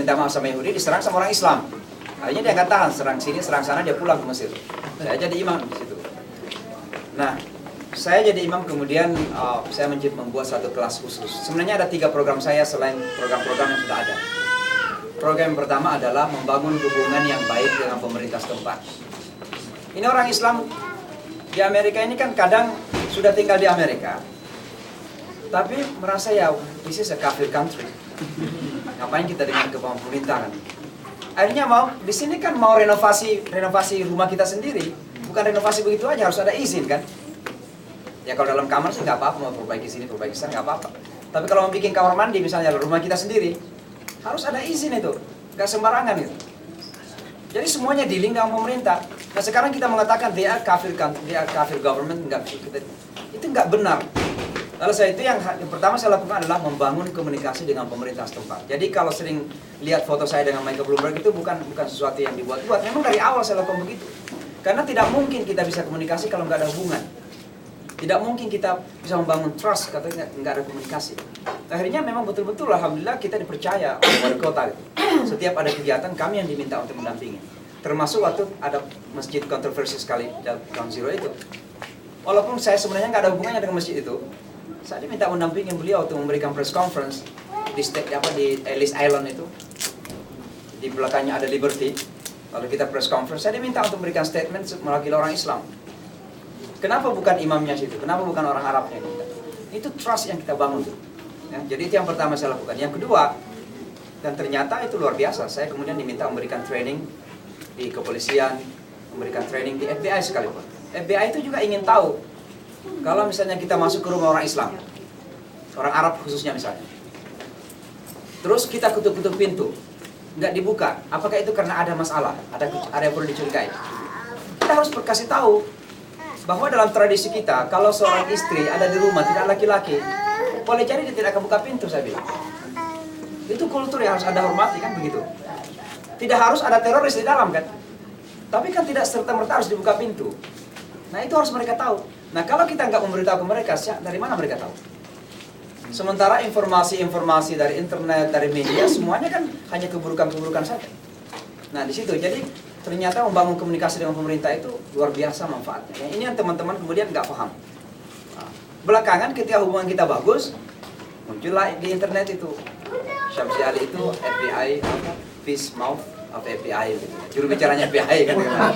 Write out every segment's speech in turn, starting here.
minta maaf sama Yahudi, diserang sama orang Islam. Akhirnya dia nggak tahan, serang sini, serang sana, dia pulang ke Mesir. Saya jadi imam di situ. Nah, saya jadi imam, kemudian saya membuat satu kelas khusus. Sebenarnya ada 3 program saya selain program-program yang sudah ada. Program yang pertama adalah membangun hubungan yang baik dengan pemerintah setempat. Ini orang Islam di Amerika ini kan kadang sudah tinggal di Amerika, tapi merasa ya, this is a kafir country. Ngapain kita dengan pemerintahan? Akhirnya di sini kan mau renovasi rumah kita sendiri, bukan renovasi begitu aja, harus ada izin kan? Ya kalau dalam kamar sih nggak apa-apa, mau perbaiki sini, perbaiki sana nggak apa-apa. Tapi kalau mau bikin kamar mandi misalnya rumah kita sendiri, harus ada izin itu, nggak sembarangan itu. Jadi semuanya dealing dengan pemerintah. Nah sekarang kita mengatakan dia kafir government, itu nggak benar. Lalu saya itu yang pertama saya lakukan adalah membangun komunikasi dengan pemerintah setempat. Jadi kalau sering lihat foto saya dengan Michael Bloomberg itu bukan sesuatu yang dibuat-buat. Memang dari awal saya lakukan begitu. Karena tidak mungkin kita bisa komunikasi kalau nggak ada hubungan. Tidak mungkin kita bisa membangun trust kalau nggak ada komunikasi. Akhirnya memang betul-betul alhamdulillah kita dipercaya oleh wali kota. Setiap ada kegiatan kami yang diminta untuk mendampingi. Termasuk waktu ada masjid kontroversi sekali tahun Zero itu. Walaupun saya sebenarnya nggak ada hubungannya dengan masjid itu, saya diminta mendampingi beliau untuk memberikan press conference di Ellis Island itu. Di belakangnya ada Liberty. Lalu kita press conference, saya diminta untuk memberikan statement mewakili orang Islam. Kenapa bukan imamnya situ? Kenapa bukan orang Arabnya? Itu trust yang kita bangun. Ya, jadi itu yang pertama saya lakukan. Yang kedua, dan ternyata itu luar biasa. Saya kemudian diminta memberikan training di kepolisian, memberikan training di FBI sekalipun. FBI itu juga ingin tahu kalau misalnya kita masuk ke rumah orang Islam, orang Arab khususnya misalnya. Terus kita ketuk-ketuk pintu, nggak dibuka. Apakah itu karena ada masalah? Ada yang perlu dicurigai? Kita harus berkasih tahu bahwa dalam tradisi kita, kalau seorang istri ada di rumah, tidak laki-laki, boleh jadi dia tidak akan buka pintu, saya bilang. Itu kultur yang harus Anda hormati, kan begitu. Tidak harus ada teroris di dalam, kan. Tapi kan tidak serta-merta harus dibuka pintu. Nah, itu harus mereka tahu. Nah, kalau kita nggak memberitahu ke mereka, dari mana mereka tahu? Sementara informasi-informasi dari internet, dari media, semuanya kan hanya keburukan-keburukan saja. Nah, di situ, jadi ternyata membangun komunikasi dengan pemerintah itu luar biasa manfaatnya. Yang ini yang teman-teman kemudian nggak paham. Nah, belakangan ketika hubungan kita bagus, muncullah di internet itu Syamsi Ali itu FBI, Peace Mouth of FBI, gitu. Juru bicaranya FBI kan. Ya.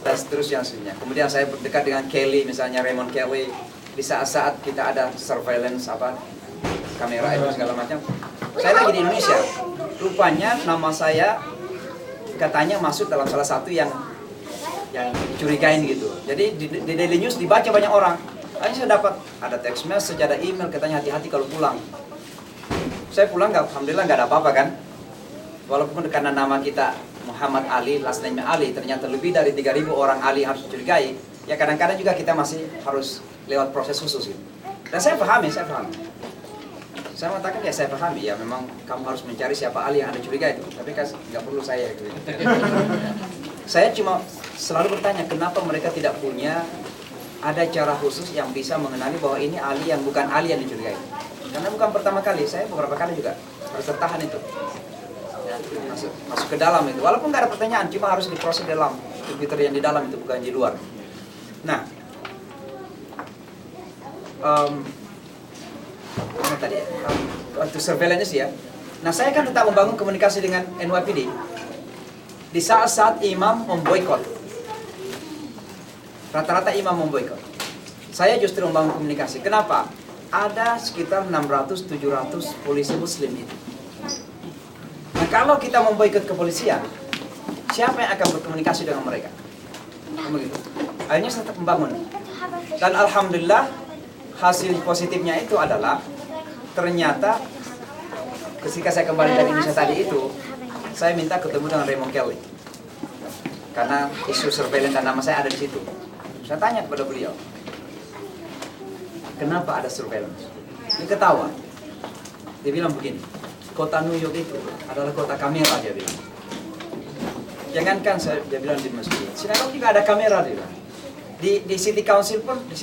Dan seterusnya. Kemudian saya berdekat dengan Kelly, misalnya Raymond Kelly, di saat-saat kita ada surveillance kamera itu segala macam. Saya lagi di Indonesia, rupanya nama saya katanya masuk dalam salah satu yang dicurigain gitu. Jadi di Daily News dibaca banyak orang. Akhirnya saya dapat ada text message, ada email katanya hati-hati kalau pulang. Saya pulang alhamdulillah nggak ada apa-apa kan. Walaupun karena nama kita Muhammad Ali, last name Ali, ternyata lebih dari 3.000 orang Ali harus dicurigai. Ya kadang-kadang juga kita masih harus lewat proses khusus gitu. Dan saya pahami. Saya mengatakan ya saya pahami ya memang kamu harus mencari siapa Ali yang Anda curigai itu. Tapi kan nggak perlu saya gitu. Saya cuma selalu bertanya kenapa mereka tidak punya ada cara khusus yang bisa mengenali bahwa ini Ali yang bukan Ali yang dicurigai. Karena bukan pertama kali, saya beberapa kali juga harus tertahan itu. Ya, masuk ke dalam itu. Walaupun nggak ada pertanyaan, cuma harus diproses dalam komputer yang di dalam itu bukan di luar. Nah, mana tadi ya? Untuk surveillance ya. Nah, saya kan tetap membangun komunikasi dengan NYPD di saat-saat imam memboikot. Rata-rata imam memboikot. Saya justru membangun komunikasi. Kenapa? Ada sekitar 600-700 polisi muslim itu. Nah, kalau kita memboikot kepolisian, siapa yang akan berkomunikasi dengan mereka? Begitu. Akhirnya saya tetap membangun. Dan alhamdulillah hasil positifnya itu adalah ternyata ketika saya kembali dari Indonesia tadi itu, saya minta ketemu dengan Raymond Kelly. Karena isu surveillance dan nama saya ada di situ. Saya tanya kepada beliau, kenapa ada surveillance? Dia ketawa. Dia bilang begini, kota New York itu adalah kota kamera, dia bilang. Jangankan dia bilang di masjid, sinagog juga ada kamera, dia bilang. Di City Council pun, di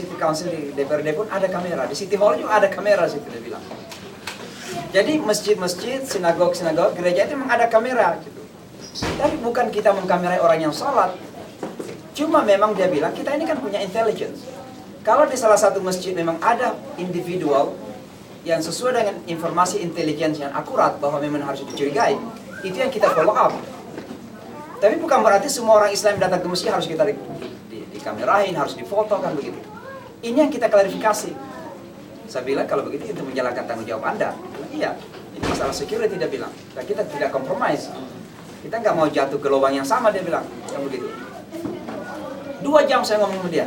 DPRD pun ada kamera, di City Hall juga ada kamera situ, dia bilang. Jadi masjid-masjid, sinagog-sinagog, gereja itu memang ada kamera gitu. Tapi bukan kita mengkamerai orang yang sholat. Cuma memang dia bilang kita ini kan punya intelligence. Kalau di salah satu masjid memang ada individual yang sesuai dengan informasi intelligence yang akurat bahwa memang harus dicurigai, itu yang kita follow up. Tapi bukan berarti semua orang Islam yang datang ke masjid harus kita dikamerain, harus difoto kan begitu. Ini yang kita klarifikasi. Saya bilang kalau begitu itu menjalankan tanggung jawab Anda. Iya, ini masalah security dia bilang. Dan kita tidak compromise. Kita nggak mau jatuh ke lubang yang sama dia bilang. Yang begitu. 2 jam saya ngomong sama dia.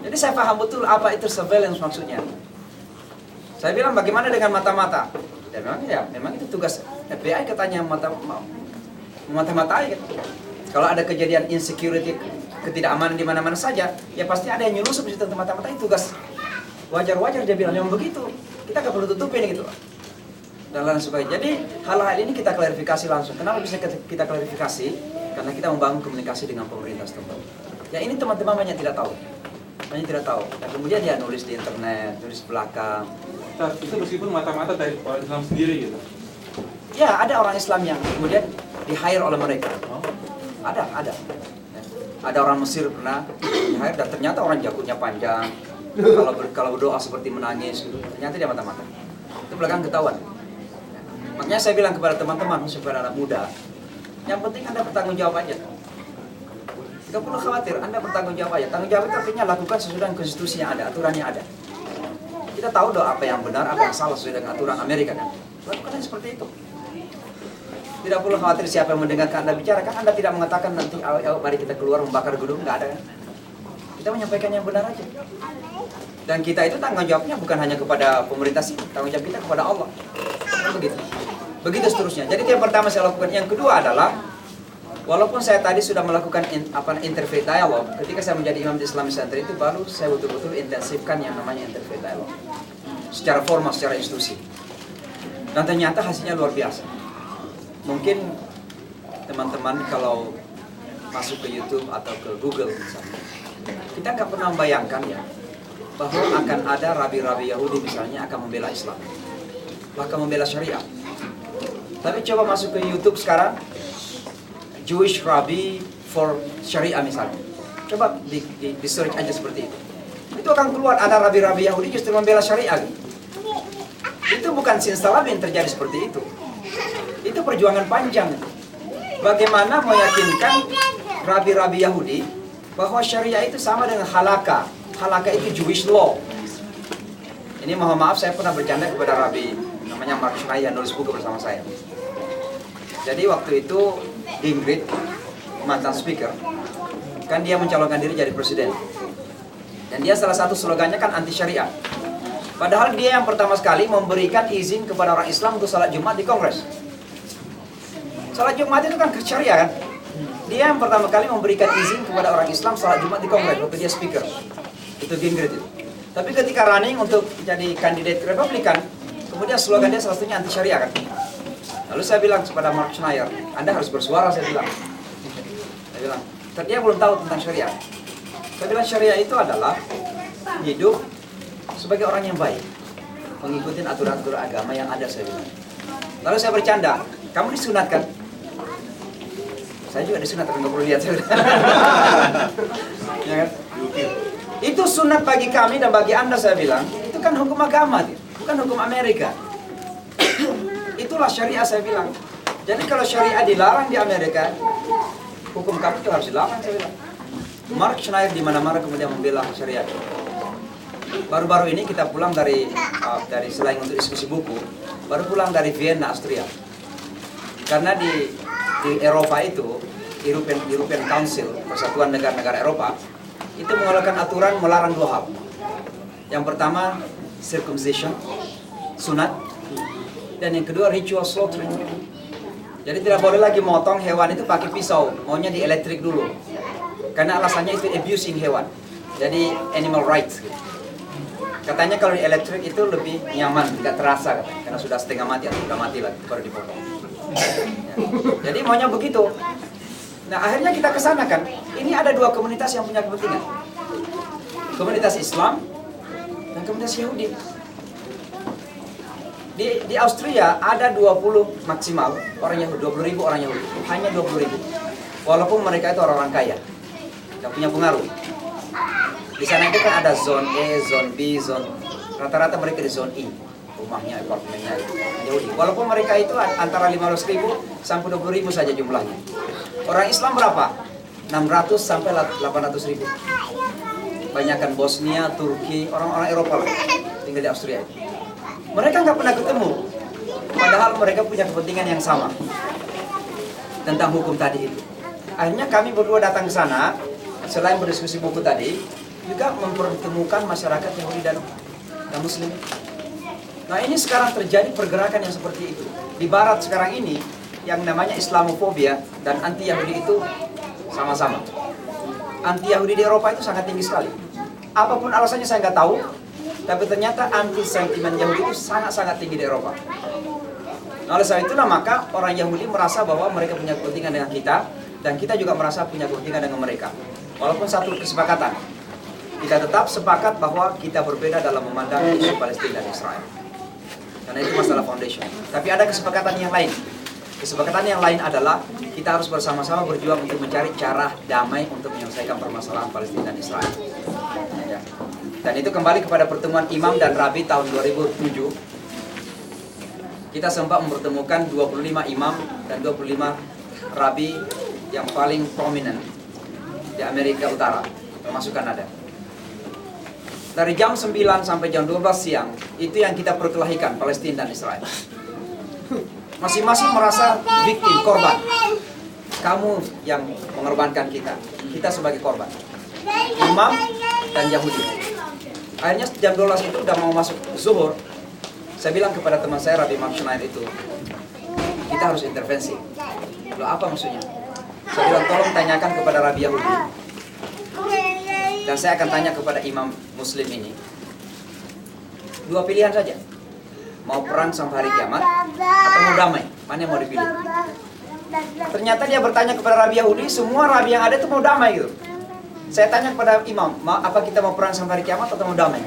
Jadi saya paham betul apa itu surveillance maksudnya. Saya bilang bagaimana dengan mata-mata? Dia bilang ya, memang itu tugas FBI katanya mata-matai. Kalau ada kejadian insecurity, ketidakamanan di mana-mana saja, ya pasti ada yang nyusup di situ untuk mata-matai tugas. Wajar-wajar dia bilang memang begitu. Kita nggak perlu tutupin gitu. Dan lain sebagainya. Jadi hal-hal ini kita klarifikasi langsung. Kenapa bisa kita klarifikasi? Karena kita membangun komunikasi dengan pemerintah setempat. Ya ini teman-teman banyak tidak tahu. Banyak tidak tahu. Dan kemudian dia nulis di internet, nulis belakang. Itu meskipun mata-mata dari orang Islam sendiri gitu. Ya ada orang Islam yang kemudian di-hire oleh mereka. Ada. Ya. Ada orang Mesir pernah di-hire dan ternyata orang jakutnya panjang. Kalau berdoa seperti menangis, ternyata dia mata-mata. Itu belakang ketahuan. Makanya saya bilang kepada teman-teman, kepada anak muda, yang penting Anda bertanggung jawab aja. Tidak perlu khawatir, Anda bertanggung jawab aja. Tanggung jawab itu artinya lakukan sesuai dengan konstitusi yang ada, aturan yang ada. Kita tahu dong apa yang benar, apa yang salah sesuai dengan aturan Amerika kan. Lakukan seperti itu. Tidak perlu khawatir siapa yang mendengarkan Anda bicara, kan Anda tidak mengatakan nanti mari kita keluar membakar gedung, nggak ada kan. Kita menyampaikan yang benar aja. Dan kita itu tanggung jawabnya bukan hanya kepada pemerintah sih, tanggung jawab kita kepada Allah. Begitu. Begitu seterusnya. Jadi yang pertama saya lakukan. Yang kedua adalah, walaupun saya tadi sudah melakukan interfaith dialog, ketika saya menjadi imam di Islamic Center itu baru saya betul-betul intensifkan yang namanya interfaith dialog. Secara formal, secara institusi. Dan ternyata hasilnya luar biasa. Mungkin teman-teman kalau masuk ke YouTube atau ke Google misalnya, kita nggak pernah membayangkan ya, bahwa akan ada rabi-rabi Yahudi misalnya akan membela Islam, bahkan membela syariah. Tapi coba masuk ke YouTube sekarang, Jewish Rabbi for Syariah misalnya. Coba di search aja seperti itu. Itu akan keluar ada rabi-rabi Yahudi justru membela syariah. Itu bukan sinsalab yang terjadi seperti itu. Itu perjuangan panjang. Bagaimana meyakinkan rabi-rabi Yahudi bahwa syariah itu sama dengan halakha. Halakha itu Jewish law. Ini mohon maaf saya pernah bercanda kepada Rabi namanya Mark Schneier nulis buku bersama saya. Jadi waktu itu Ingrid mantan speaker kan dia mencalonkan diri jadi presiden. Dan dia salah satu slogannya kan anti syariah. Padahal dia yang pertama sekali memberikan izin kepada orang Islam untuk salat Jumat di Kongres. Salat Jumat itu kan syariah kan? Dia yang pertama kali memberikan izin kepada orang Islam salat Jumat di Kongres waktu dia speaker. Itu Gingrich itu. Tapi ketika running untuk jadi kandidat Republikan, kemudian slogan dia salah satunya anti syariah kan. Lalu saya bilang kepada Mark Schneier, Anda harus bersuara, saya bilang. Saya bilang, dia belum tahu tentang syariah. Saya bilang syariah itu adalah hidup sebagai orang yang baik, mengikuti aturan-aturan agama yang ada, saya bilang. Lalu saya bercanda, kamu disunatkan? Saya juga disunat, tapi nggak perlu lihat. Ya kan? Itu sunat bagi kami dan bagi Anda, saya bilang. Itu kan hukum agama, bukan hukum Amerika. Itulah syariah, saya bilang. Jadi kalau syariah dilarang di Amerika, hukum kamu itu harus dilarang, saya bilang. Mark Schneier di mana-mana kemudian membela syariah. Baru-baru ini kita pulang dari selain untuk diskusi buku, baru pulang dari Vienna, Austria. Karena di Eropa itu, European Council, Persatuan Negara-Negara Eropa, itu mengeluarkan aturan melarang 2 hal. Yang pertama, circumcision, sunat, dan yang kedua ritual slaughtering. Jadi tidak boleh lagi motong hewan itu pakai pisau, maunya di elektrik dulu. Karena alasannya itu abusing hewan. Jadi animal rights. Katanya kalau di elektrik itu lebih nyaman, tidak terasa katanya, karena sudah setengah mati atau sudah mati lagi baru dipotong. Ya. Jadi maunya begitu. Nah akhirnya kita kesana kan, ini ada 2 komunitas yang punya kepentingan. Komunitas Islam dan komunitas Yahudi. Di Austria ada 20 maksimal orang Yahudi, 20.000 orang Yahudi, hanya 20.000. Walaupun mereka itu orang-orang kaya, yang punya pengaruh. Di sana itu kan ada zone E, zone B, zone rata-rata mereka di zone E, rumahnya, apartemennya Yahudi. Walaupun mereka itu antara 15.000 sampai 20.000 saja jumlahnya. Orang Islam berapa? 600 sampai 800.000. Banyakan Bosnia, Turki, orang-orang Eropa lah tinggal di Austria. Mereka nggak pernah ketemu, padahal mereka punya kepentingan yang sama tentang hukum tadi itu. Akhirnya kami berdua datang ke sana, selain berdiskusi buku tadi, juga mempertemukan masyarakat Yahudi dan Muslim. Nah ini sekarang terjadi pergerakan yang seperti itu. Di Barat sekarang ini, yang namanya Islamofobia dan anti-Yahudi itu sama-sama. Anti-Yahudi di Eropa itu sangat tinggi sekali. Apapun alasannya saya nggak tahu, tapi ternyata anti-sentimen Yahudi itu sangat-sangat tinggi di Eropa. Nah, oleh sebab itulah maka orang Yahudi merasa bahwa mereka punya kepentingan dengan kita, dan kita juga merasa punya kepentingan dengan mereka. Walaupun satu kesepakatan, kita tetap sepakat bahwa kita berbeda dalam memandang isu Palestina dan Israel. Karena itu masalah foundation. Tapi ada kesepakatan yang lain. Kesepakatan yang lain adalah kita harus bersama-sama berjuang untuk mencari cara damai untuk menyelesaikan permasalahan Palestina dan Israel. Ya. Dan itu kembali kepada pertemuan imam dan rabi tahun 2007. Kita sempat mempertemukan 25 imam dan 25 rabi yang paling prominent di Amerika Utara, termasuk Kanada. Dari jam 9 sampai jam 12 siang, itu yang kita perkelahikan, Palestina dan Israel. Masing-masing merasa victim, korban. Kamu yang mengorbankan kita sebagai korban. Imam dan Yahudi. Akhirnya jam 12 itu udah mau masuk zuhur. Saya bilang kepada teman saya, Rabbi Mark Schneider itu, kita harus intervensi. Loh, apa maksudnya? Saya bilang, tolong tanyakan kepada Rabbi Yahudi. Dan saya akan tanya kepada imam muslim ini. Dua pilihan saja. Mau perang sampai hari kiamat, atau mau damai. Mana yang mau dipilih? Ternyata dia bertanya kepada Rabbi Yahudi, semua Rabbi yang ada itu mau damai gitu. Saya tanya kepada imam, apa kita mau perang sampai hari kiamat atau mau damai?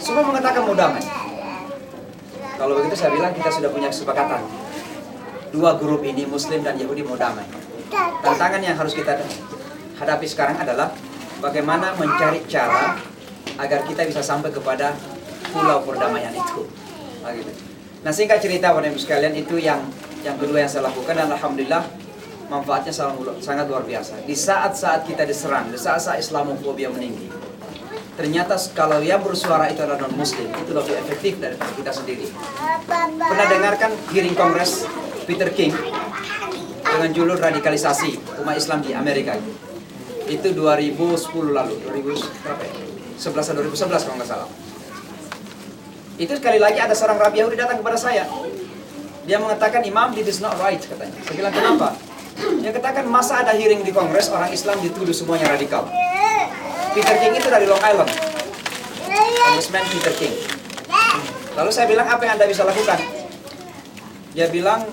Semua mengatakan mau damai. Kalau begitu saya bilang kita sudah punya kesepakatan. Dua grup ini, Muslim dan Yahudi, mau damai. Tantangan yang harus kita hadapi sekarang adalah bagaimana mencari cara agar kita bisa sampai kepada pulau perdamaian itu. Nah, singkat cerita Bapak Ibu sekalian, itu yang kedua yang saya lakukan, dan alhamdulillah manfaatnya sangat luar biasa. Di saat-saat kita diserang, di saat-saat Islamofobia meninggi, ternyata kalau yang bersuara itu adalah non-Muslim, itu lebih efektif daripada kita sendiri. Pernah dengarkan hearing Kongres Peter King dengan judul radikalisasi umat Islam di Amerika? Itu 2010 lalu, 2011 kalau nggak salah. Itu sekali lagi ada seorang Rabi Yahudi datang kepada saya. Dia mengatakan, Imam, this is not right, katanya. Saya bilang, kenapa? Dia katakan, masa ada hearing di Kongres, orang Islam dituduh semuanya radikal. Peter King itu dari Long Island. Congressman Peter King. Lalu saya bilang, apa yang Anda bisa lakukan? Dia bilang,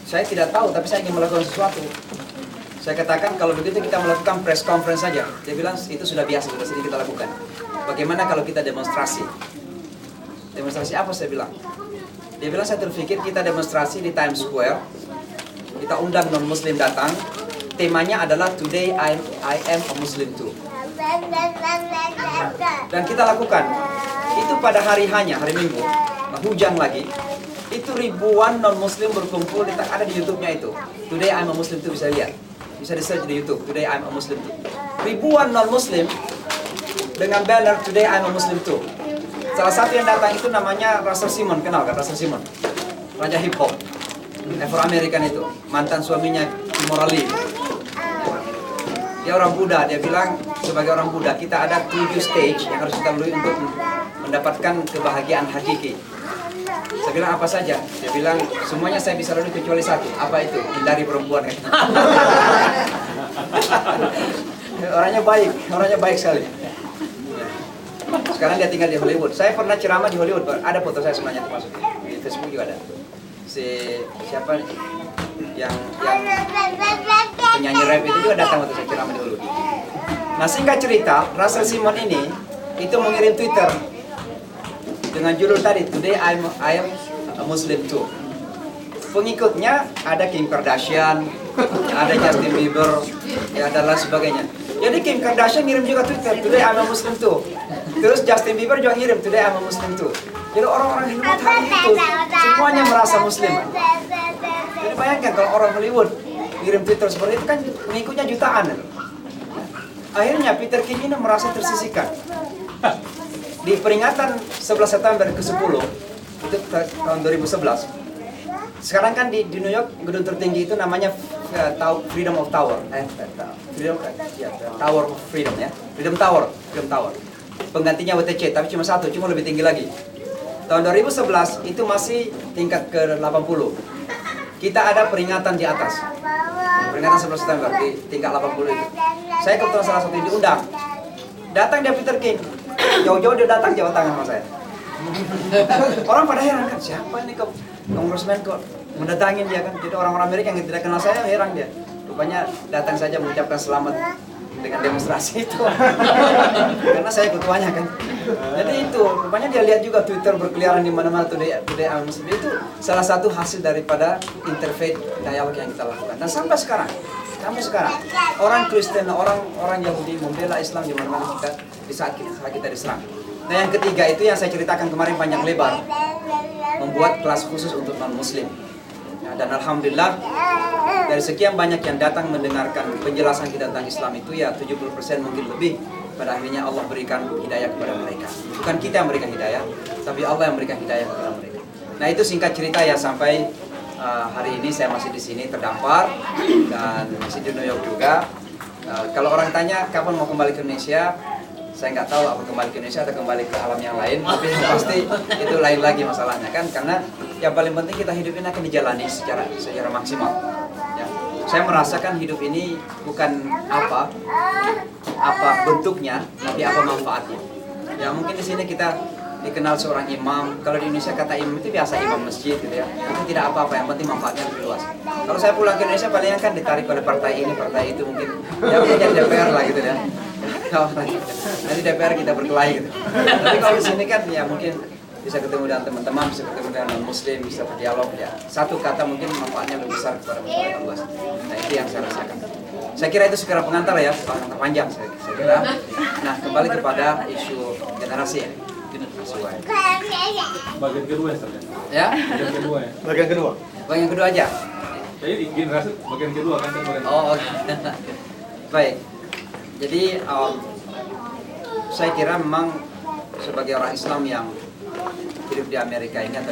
saya tidak tahu, tapi saya ingin melakukan sesuatu. Saya katakan, kalau begitu kita melakukan press conference saja. Dia bilang, itu sudah biasa, sudah sering kita lakukan. Bagaimana kalau kita demonstrasi? Demonstrasi apa, saya bilang? Dia bilang, saya terpikir kita demonstrasi di Times Square. Kita undang non-Muslim datang. Temanya adalah Today I am a Muslim too. Dan kita lakukan. Itu pada hari Minggu. Hujan lagi. Itu ribuan non-Muslim berkumpul, ada di YouTube-nya itu. Today I'm a Muslim too, bisa lihat. Bisa di-search di YouTube, Today I'm a Muslim too. Ribuan non-Muslim dengan banner Today I'm a Muslim too. Salah satu yang datang itu namanya Russell Simon, kenal kan Russell Simon? Raja hip hop, Afro-American itu, mantan suaminya Kimora Lee. Dia orang Buddha, dia bilang sebagai orang Buddha kita ada 7 stage yang harus kita lalui untuk mendapatkan kebahagiaan hakiki. Saya bilang apa saja? Dia bilang semuanya saya bisa lalui kecuali satu. Apa itu? Hindari perempuan. Orangnya baik sekali. Sekarang dia tinggal di Hollywood. Saya pernah ceramah di Hollywood, ada foto saya semuanya termasuk di Facebook juga ada. Siapa yang penyanyi rap itu juga datang waktu saya ceramah di Hollywood. Nah, singkat cerita, Russell Simon ini itu mengirim Twitter dengan judul tadi, Today I am a Muslim too. Pengikutnya ada Kim Kardashian, ada Justin Bieber, ya dan lain sebagainya. Jadi Kim Kardashian ngirim juga Twitter, today I'm a Muslim too. Terus Justin Bieber juga ngirim, today I'm a Muslim too. Jadi orang-orang Hollywood hari itu semuanya merasa Muslim. Jadi bayangkan kalau orang Hollywood ngirim Twitter seperti itu kan pengikutnya jutaan. Akhirnya Peter King ini merasa tersisihkan. Di peringatan 11 September ke-10 itu tahun 2011. Sekarang kan di New York gedung tertinggi itu namanya Freedom of Tower. Tower of Freedom ya. Freedom Tower. Penggantinya WTC tapi cuma satu, cuma lebih tinggi lagi. Tahun 2011 itu masih tingkat ke-80. Kita ada peringatan di atas. Peringatan 11 September di tingkat 80 itu. Saya kebetulan salah satu yang diundang. Datang dia Peter King. Jauh-jauh dia datang jawab tangan sama saya. Orang pada heran kan, siapa ini kongresmen kok mendatangin dia kan. Jadi orang-orang Amerika yang tidak kenal saya heran dia. Rupanya datang saja mengucapkan selamat dengan demonstrasi itu. Karena saya ketuanya kan. Jadi itu, rupanya dia lihat juga Twitter berkeliaran di mana-mana today I'm Muslim. Itu salah satu hasil daripada interfaith dialog yang kita lakukan. Dan sampai sekarang orang Kristen, orang Yahudi membela Islam di mana-mana di saat kita diserang. Nah yang ketiga itu yang saya ceritakan kemarin panjang lebar, membuat kelas khusus untuk non-Muslim. Ya, dan alhamdulillah dari sekian banyak yang datang mendengarkan penjelasan kita tentang Islam itu ya 70% mungkin lebih pada akhirnya Allah berikan hidayah kepada mereka. Bukan kita yang memberikan hidayah, tapi Allah yang memberikan hidayah kepada mereka. Nah itu singkat cerita ya sampai hari ini saya masih di sini terdampar dan masih di New York juga. Kalau orang tanya kapan mau kembali ke Indonesia, saya nggak tahu apa kembali ke Indonesia atau kembali ke alam yang lain, tapi pasti itu lain lagi masalahnya kan, karena yang paling penting kita hidup ini akan dijalani secara maksimal. Ya. Saya merasakan hidup ini bukan apa bentuknya, tapi apa manfaatnya. Ya mungkin di sini kita dikenal seorang imam. Kalau di Indonesia kata imam itu biasa imam masjid gitu ya. Itu tidak apa-apa, yang penting manfaatnya lebih luas. Kalau saya pulang ke Indonesia paling kan ditarik oleh partai ini, partai itu mungkin. Ya mungkin jadi DPR lah gitu ya. Nanti DPR kita berkelahi gitu. Tapi kalau di sini kan ya mungkin bisa ketemu dengan teman-teman, bisa ketemu dengan non-muslim, bisa berdialog ya. Satu kata mungkin manfaatnya lebih besar kepada masyarakat luas. Nah itu yang saya rasakan. Saya kira itu sekarang pengantar ya, pengantar panjang saya kira. Nah kembali kepada isu generasi ya. Bagian kedua ya? Bagian kedua aja? Jadi generasi bagian kedua kan? Oh oke. Baik. Jadi saya kira memang sebagai orang Islam yang hidup di Amerika ini atau